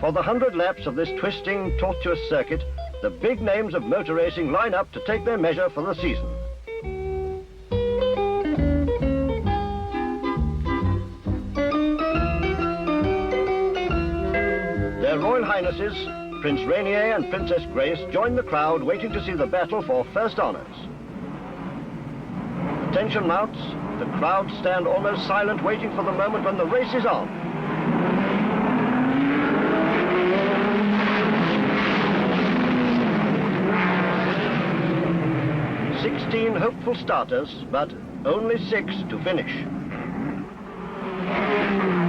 For the 100 laps of this twisting, tortuous circuit, the big names of motor racing line up to take their measure for the season. Their Royal Highnesses, Prince Rainier and Princess Grace, join the crowd waiting to see the battle for first honours. The tension mounts, the crowd stand almost silent waiting for the moment when the race is on. "16 hopeful starters, but only 6 to finish.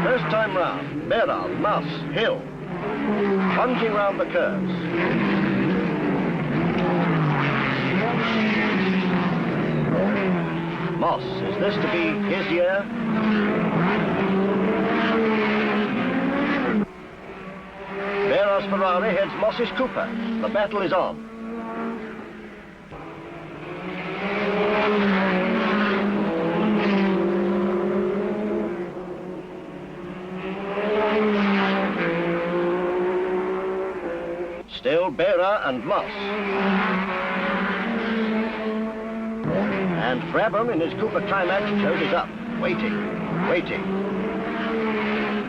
First time round, Berra, Mas, Hill, plunging round the curves. Moss, is this to be his year? Berra's Ferrari heads Moss's Cooper. The battle is on. Still Berra and Moss. And Brabham in his Cooper Climax closes up, waiting, waiting,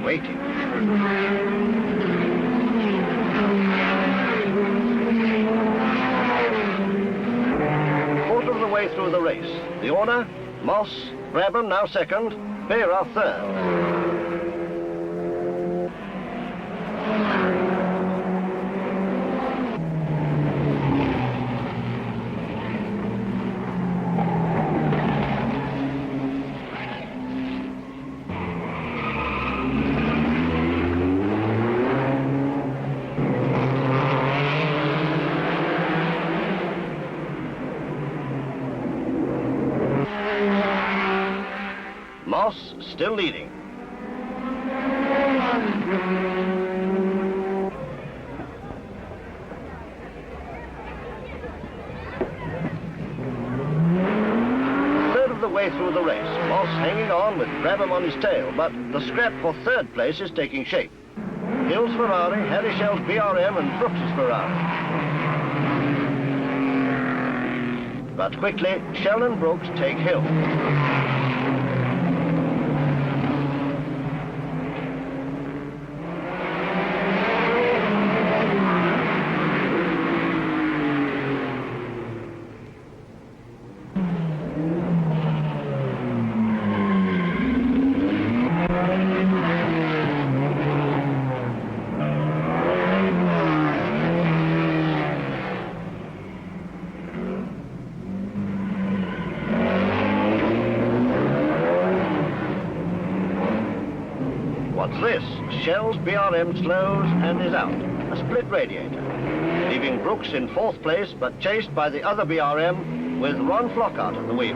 waiting. Quarter of the way through the race. The order: Moss, Brabham now second, Berra third. Moss still leading. Third of the way through the race, Moss hanging on with Brabham on his tail, but the scrap for third place is taking shape. Hill's Ferrari, Harry Schell's BRM and Brooks's Ferrari. But quickly, Schell and Brooks take Hill. What's this? Schell's BRM slows and is out. A split radiator. Leaving Brooks in fourth place, but chased by the other BRM with Ron Flockhart at the wheel.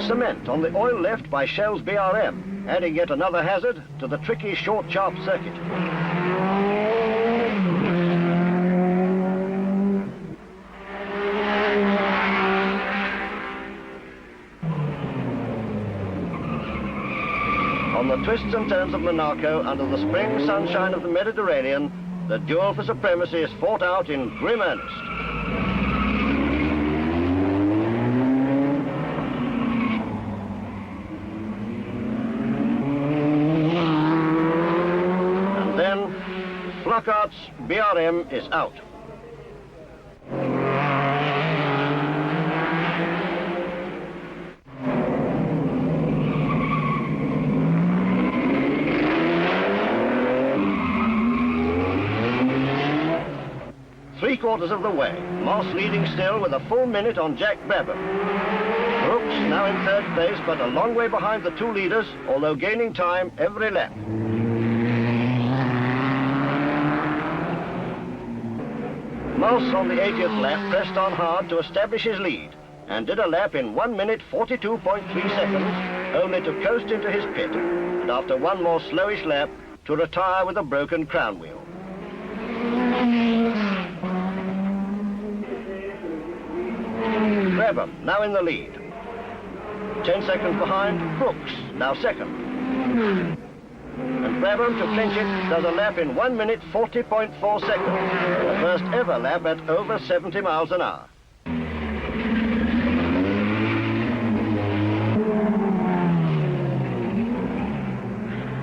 Cement on the oil left by Schell's BRM, adding yet another hazard to the tricky short, sharp circuit. On the twists and turns of Monaco, under the spring sunshine of the Mediterranean, the duel for supremacy is fought out in grim earnest. And then, Flockhart's BRM is out. Three-quarters of the way, Moss leading still with a full minute on Jack Brabham. Brooks now in third place, but a long way behind the two leaders, although gaining time every lap. Moss on the 80th lap pressed on hard to establish his lead and did a lap in 1 minute 42.3 seconds, only to coast into his pit, and after one more slowish lap, to retire with a broken crown wheel. Brabham, now in the lead. 10 seconds behind, Brooks, now second. And Brabham, to clinch it, does a lap in 1 minute 40.4 seconds. The first ever lap at over 70 miles an hour.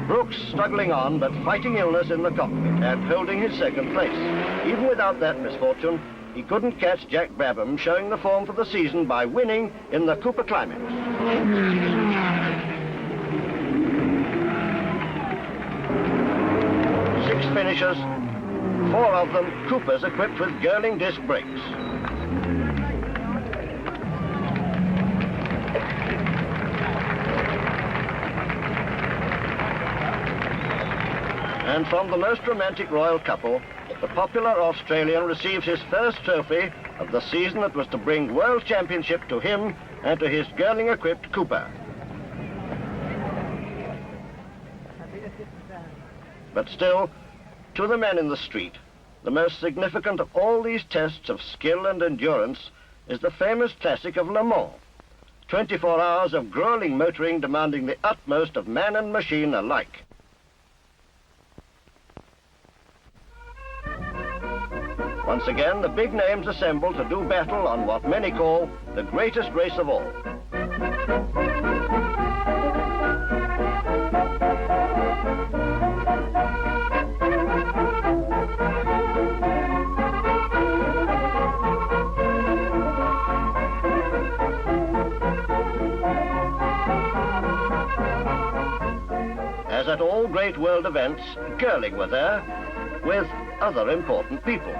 Brooks struggling on, but fighting illness in the cockpit and holding his second place. Even without that misfortune, he couldn't catch Jack Brabham, showing the form for the season by winning in the Cooper Climax. 6 finishers, 4 of them Coopers equipped with Girling disc brakes. And from the most romantic royal couple, the popular Australian receives his first trophy of the season that was to bring World Championship to him and to his Girling-equipped Cooper. But still, to the man in the street, the most significant of all these tests of skill and endurance is the famous classic of Le Mans. 24 hours of grueling motoring demanding the utmost of man and machine alike. Once again, the big names assemble to do battle on what many call the greatest race of all. As at all great world events, Girling were there with other important people.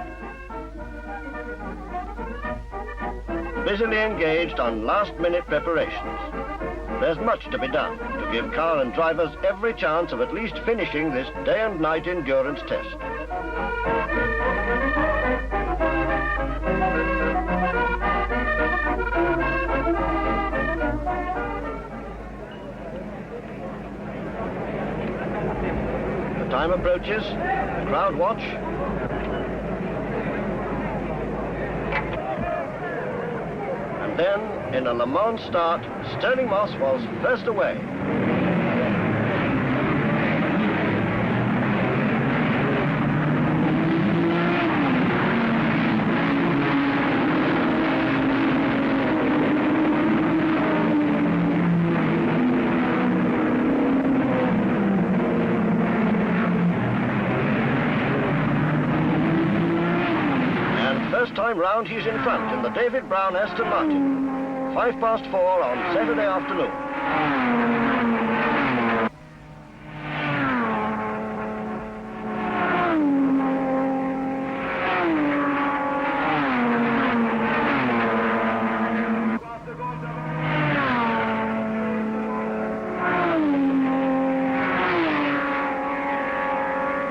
Busily engaged on last-minute preparations. There's much to be done to give car and drivers every chance of at least finishing this day and night endurance test. The time approaches, the crowd watch. Then, in a Le Mans start, Stirling Moss was first away. First time round, he's in front in the David Brown Aston Martin. 4:05 on Saturday afternoon.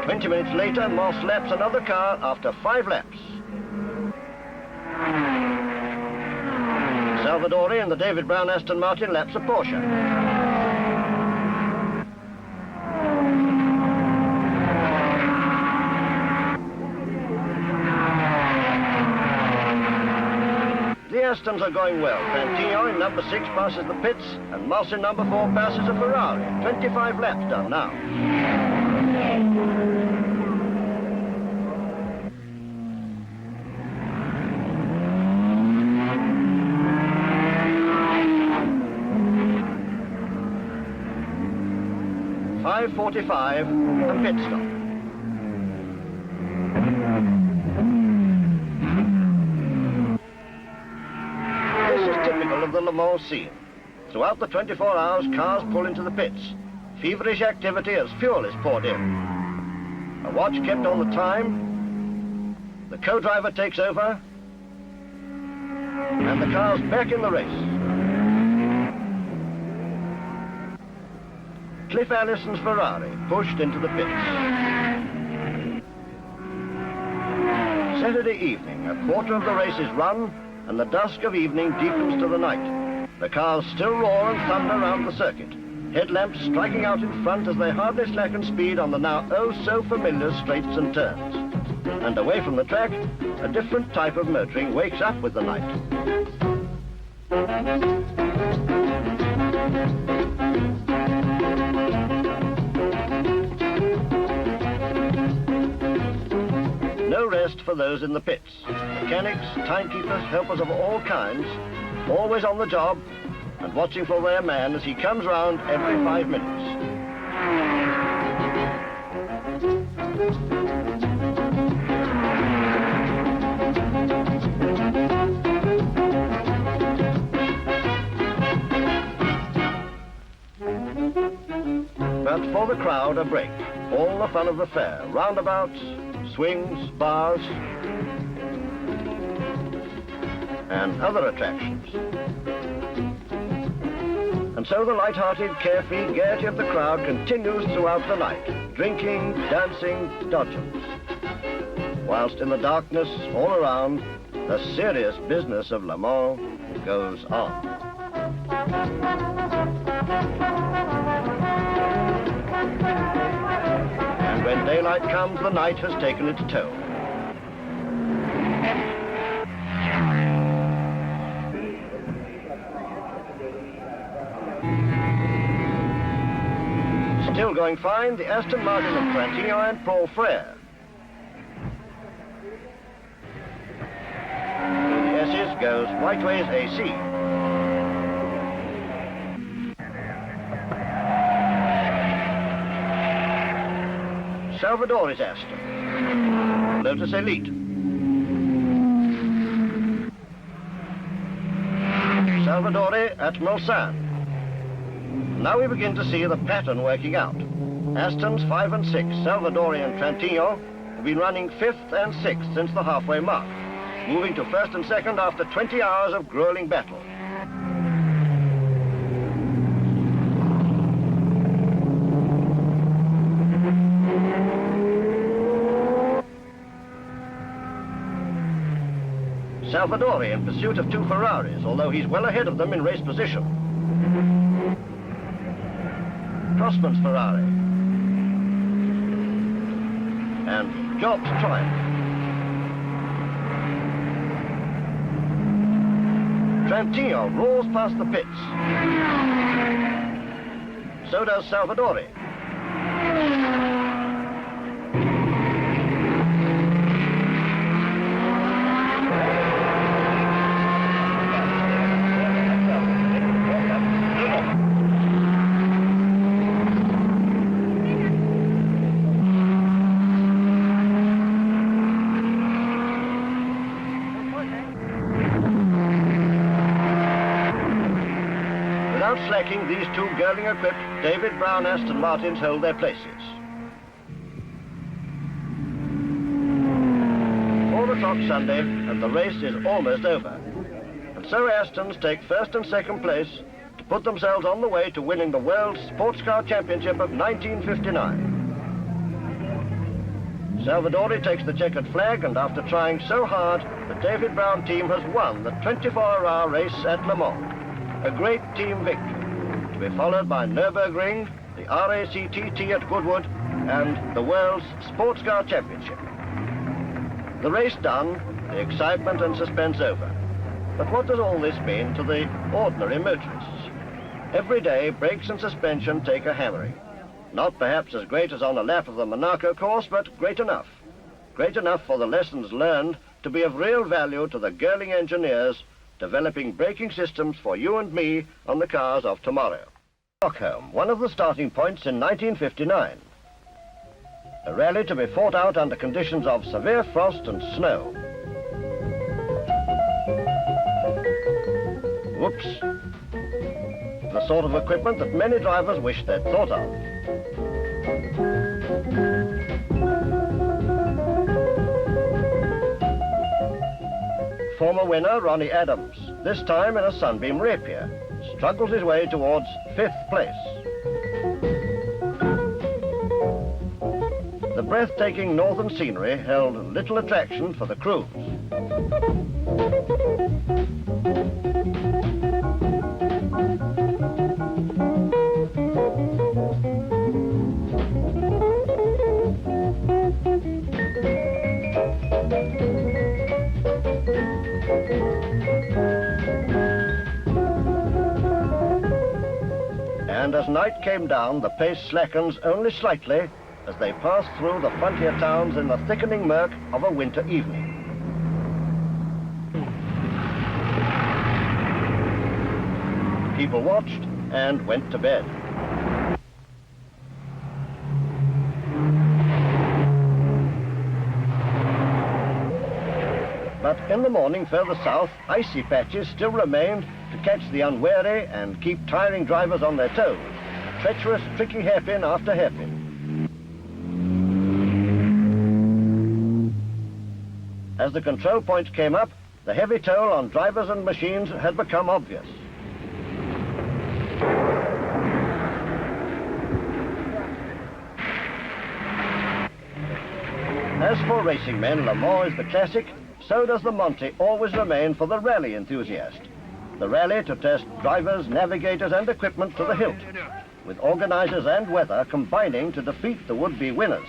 "20 minutes later, Moss laps another car after 5 laps. Salvadori and the David Brown Aston Martin laps a Porsche. The Astons are going well. Fantino in number 6 passes the pits, and Moss in number 4 passes a Ferrari. 25 laps done now. .45, a pit stop. This is typical of the Le Mans scene. Throughout the 24 hours, cars pull into the pits. Feverish activity as fuel is poured in. A watch kept on the time. The co-driver takes over. And the car's back in the race. Cliff Allison's Ferrari pushed into the pits. Saturday evening, a quarter of the race is run, and the dusk of evening deepens to the night. The cars still roar and thunder around the circuit, headlamps striking out in front as they hardly slacken speed on the now oh-so-familiar straights and turns. And away from the track, a different type of motoring wakes up with the night. No rest for those in the pits. Mechanics, timekeepers, helpers of all kinds, always on the job and watching for their man as he comes round every 5 minutes. But for the crowd, a break. All the fun of the fair. Roundabouts, swings, bars, and other attractions. And so the light-hearted, carefree gaiety of the crowd continues throughout the night. Drinking, dancing, dodgems. Whilst in the darkness all around, the serious business of Le Mans goes on. And when daylight comes, the night has taken its toll. Still going fine, the Aston Martin of Trantino and Paul Frere. Through the S's goes Whiteways AC. Salvadori's Aston. Lotus Elite. Salvadori at Mulsanne. Now we begin to see the pattern working out. Aston's 5 and 6, Salvadori and Trantino, have been running 5th and 6th since the halfway mark, moving to 1st and 2nd after 20 hours of grueling battle. Salvadori in pursuit of 2 Ferraris, although he's well ahead of them in race position. Crossman's Ferrari. And Job's Triumph. Trantino roars past the pits. So does Salvadori. Slacking, these 2 Girling-equipped David Brown Aston Martins hold their places. 4 o'clock Sunday, and the race is almost over. And so Astons take 1st and 2nd place to put themselves on the way to winning the World Sports Car Championship of 1959. Salvadori takes the checkered flag, and after trying so hard, the David Brown team has won the 24-hour race at Le Mans. A great team victory, to be followed by Nürburgring, the RACTT at Goodwood, and the World's Sports Car Championship. The race done, the excitement and suspense over. But what does all this mean to the ordinary motorists? Every day, brakes and suspension take a hammering. Not perhaps as great as on a lap of the Monaco course, but great enough. Great enough for the lessons learned to be of real value to the Girling engineers developing braking systems for you and me on the cars of tomorrow. Stockholm, one of the starting points in 1959. A rally to be fought out under conditions of severe frost and snow. Whoops. The sort of equipment that many drivers wish they'd thought of. Former winner Ronnie Adams, this time in a Sunbeam Rapier, struggles his way towards 5th place. The breathtaking northern scenery held little attraction for the crews. and as night came down, the pace slackens only slightly as they pass through the frontier towns in the thickening murk of a winter evening. People watched and went to bed. But in the morning further south, icy patches still remained to catch the unwary and keep tiring drivers on their toes. Treacherous, tricky hairpin after hairpin. As the control point came up, the heavy toll on drivers and machines had become obvious. As for racing men, Le Mans is the classic, so does the Monte always remain for the rally enthusiast. The rally to test drivers, navigators and equipment to the hilt, with organizers and weather combining to defeat the would-be winners.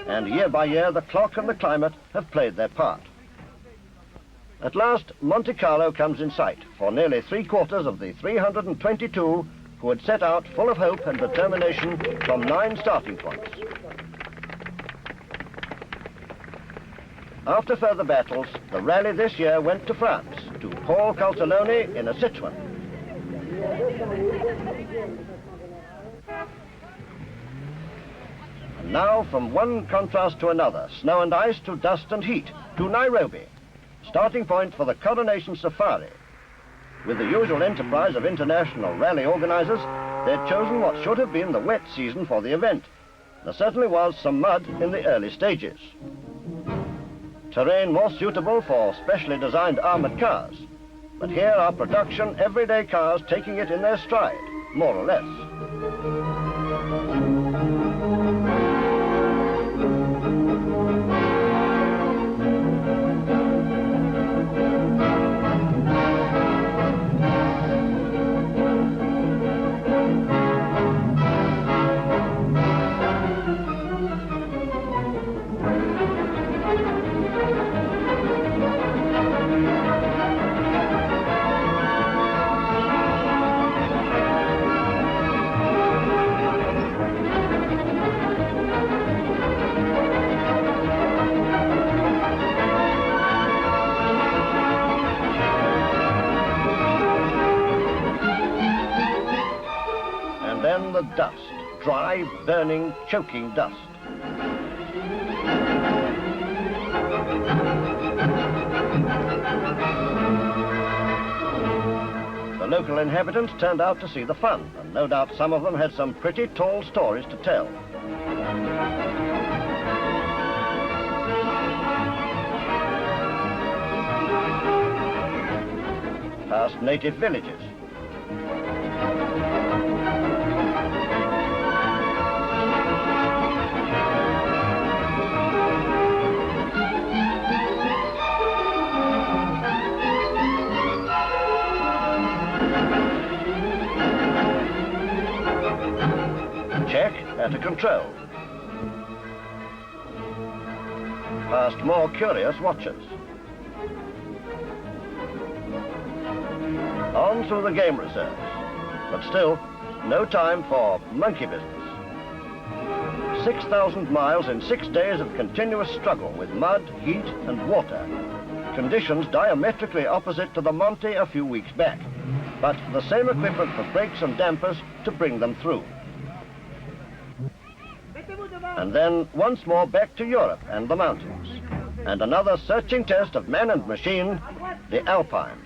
And year by year, the clock and the climate have played their part. At last, Monte-Carlo comes in sight for nearly 3/4 of the 322 who had set out full of hope and determination from 9 starting points. After further battles, the rally this year went to France, to Paul Caltaloni in a Citroën. And now, from one contrast to another, snow and ice to dust and heat, to Nairobi, starting point for the Coronation Safari. With the usual enterprise of international rally organizers, they'd chosen what should have been the wet season for the event. There certainly was some mud in the early stages. Terrain more suitable for specially designed armored cars. But here are production, everyday cars taking it in their stride, more or less. Then the dust, dry, burning, choking dust. The local inhabitants turned out to see the fun, and no doubt some of them had some pretty tall stories to tell. Past native villages. Check at a control. Past more curious watchers. On through the game reserves. But still, no time for monkey business. 6,000 miles in 6 days of continuous struggle with mud, heat and water. Conditions diametrically opposite to the Monte a few weeks back. But the same equipment for brakes and dampers to bring them through. And then once more back to Europe and the mountains. And another searching test of man and machine, the Alpine.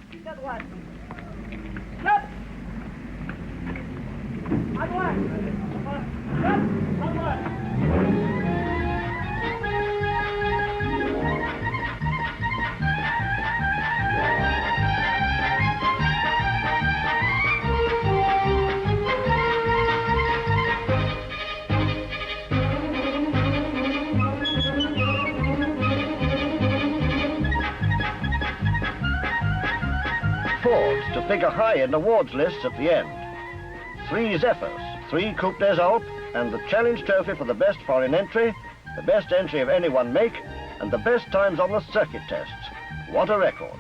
Fords to figure high in awards lists at the end. 3 Zephyrs, 3 Coupe des Alpes, and the Challenge Trophy for the best foreign entry, the best entry of any one make, and the best times on the circuit tests. What a record.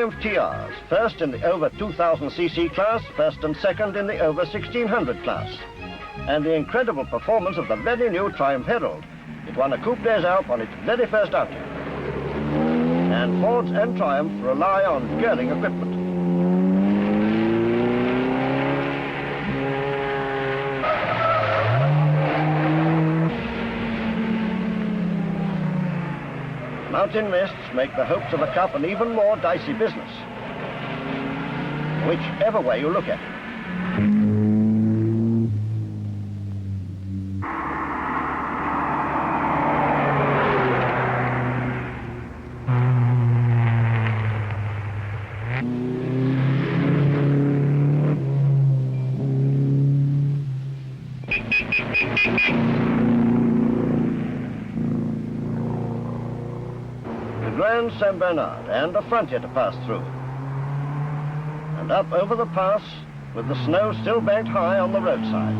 Triumph TRs, first in the over 2000cc class, first and second in the over 1600 class. And the incredible performance of the very new Triumph Herald. It won a Coupe des Alpes on its very first outing. And Fords and Triumph rely on Girling equipment. Mountain mists make the hopes of a cup an even more dicey business, whichever way you look at it. Grand Saint Bernard and a frontier to pass through. And up over the pass with the snow still banked high on the roadside.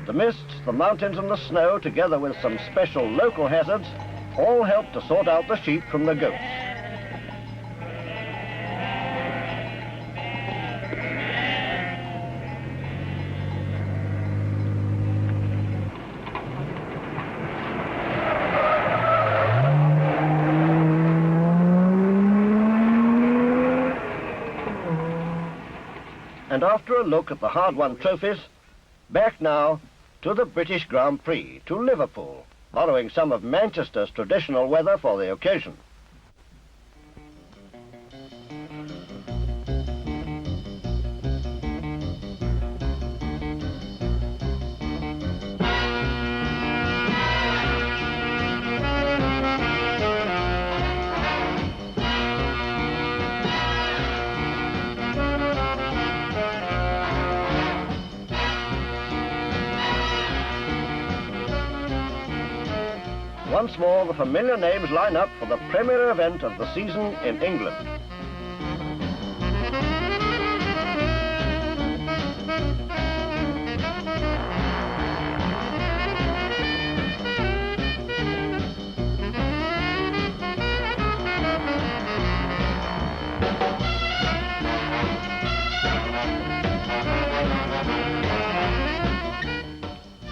The mists, the mountains and the snow, together with some special local hazards, all help to sort out the sheep from the goats. And after a look at the hard-won trophies, back now to the British Grand Prix, to Liverpool, following some of Manchester's traditional weather for the occasion. Once more, the familiar names line up for the premier event of the season in England.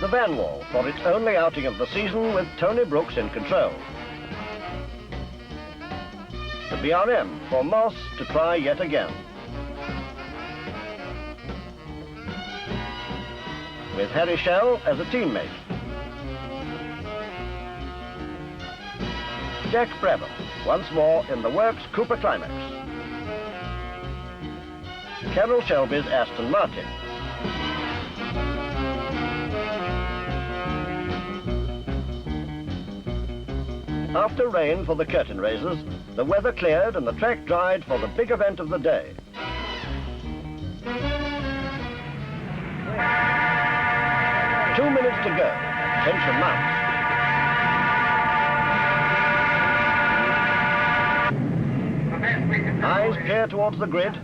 The Van Wall for its only outing of the season with Tony Brooks in control. The BRM for Moss to try yet again. With Harry Schell as a teammate. Jack Brabham once more in the Works Cooper Climax. Carroll Shelby's Aston Martin. After rain for the curtain raisers, the weather cleared and the track dried for the big event of the day. Two minutes to go. Tension mounts. Eyes peer towards the grid.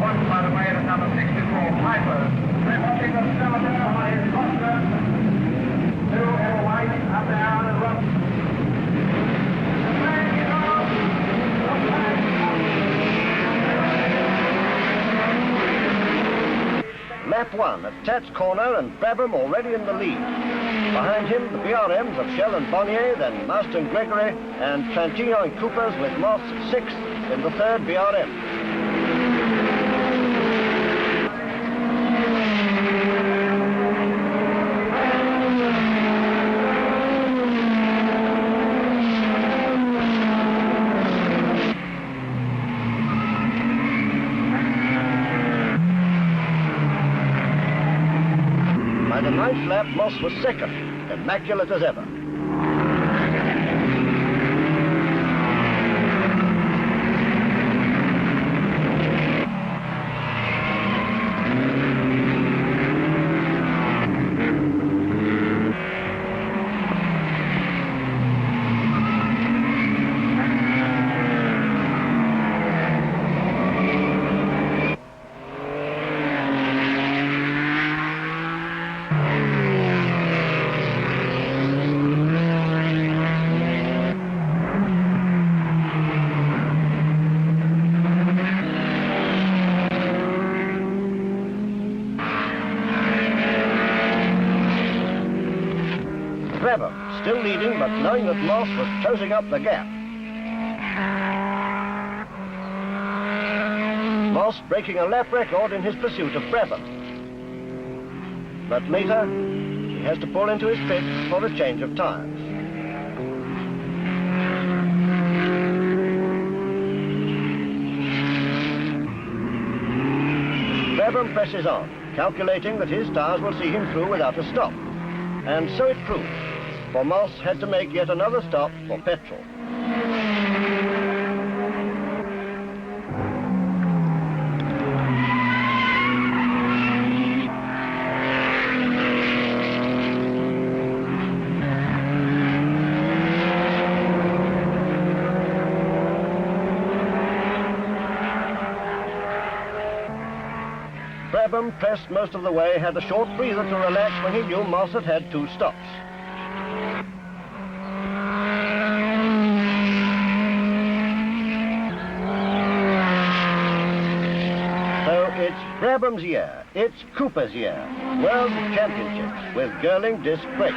One, by the way, at number 64, Piper. They're watching the cylinder on his cluster. Two in white, up down and rough. The flag is off. The flag is off. Lap one at Tat's corner and Brabham already in the lead. Behind him, the BRMs of Schell and Bonnier, then Marston Gregory and Trantino and Coopers with Moss sixth in the third BRM. By the ninth lap, Moss was second, immaculate as ever. Brabham still leading, but knowing that Moss was closing up the gap. Moss breaking a lap record in his pursuit of Brabham. But later, he has to pull into his pit for a change of tyres. Brabham presses on, calculating that his tyres will see him through without a stop. And so it proved, for Moss had to make yet another stop for petrol. Brabham pressed most of the way, had a short breather to relax when he knew Moss had had 2 stops. So it's Brabham's year, it's Cooper's year, World Championships with Girling disc brakes.